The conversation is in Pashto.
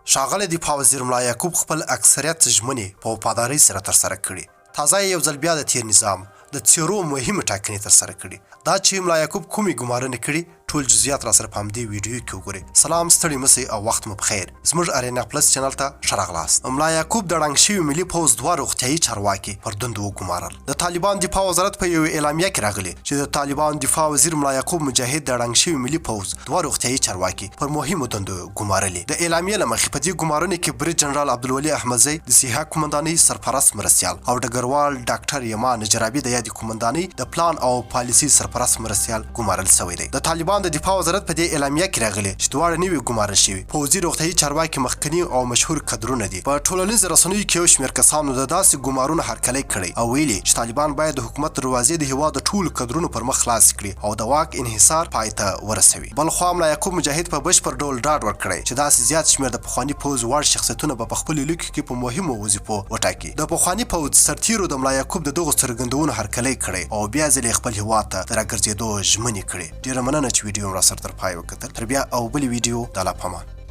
ښاغلی دفاع وزیر ملا یعقوب خپل اکثریت ژمنې په وفادارۍ سره ترسره کړي. تازه یو ځل بیا د تیر نظام د څیرو مهمې ټاکنې ترسره کړي. دا چې ملا یعقوب کومې ګمارنې کړي ټول جزئیات را سره په همدې ویډیو کې وګورئ. سلام، ستړي مسئ او وخت مو بخیر. زموږ ارینا پلس چینل ته ښه راغلاست. ملا یعقوب د ړنګ شوي ملي پوځ دوه روغتیایي چارواکي پر دندو وګمارل. د طالبان دفاع وزارت په یو اعلامیه کې راغلی چې د طالبان دفاع وزیر ملا یعقوب مجاهد د ړنګ شوي ملي پوځ دوه روغتیایي چارواکي پر مهمو دندو ګمارلې. د اعلامیې له مخې په دې ګمارنې کې برید جنرال عبدالولي احمدزی د سیها قومندانۍ سرپرست مرستیال او ډګروال ډاکټر یمان جرابي د یادې قومندانۍ د پلان او پالیسي سرپرست مرستیال ګمارل شوی دی. د طالبان د دفاع وزارت په دې اعلامیه کې راغلی چې دواړه نوي ګمارل شوي پوځي روغتیایي چارواکي مخکني او مشهور کدرونه دي. په ټولنیزو رسنیو کې یو شمېر کسانو د داسې ګمارونو هرکلی کړی او ویلي چې طالبان باید د حکومت دروازې د هېواد د ټولو کدرونو پر مخ خلاصې کړي او د واک انحصار پای ته ورسوي. بل خوا ملا یعقوب مجاهد په بشپړ ډول ډاډ ورکړی چې داسې زیات شمېر د پخواني پوځ وړ شخصیتونه به په خپلو لیکو کې په مهمو وظیفو وټاکي. د پخواني پوځ سرتیرو د ملا یعقوب د دغو څرګندونو هرکلی کړی او بیا ځلې خپل هېواد ته د راګرځېدو ژمنې کړې. ډېره مننه چې ویډیو مو راسره تر پای وکتل. تر بیا او بلې ویډیو د الله په امان.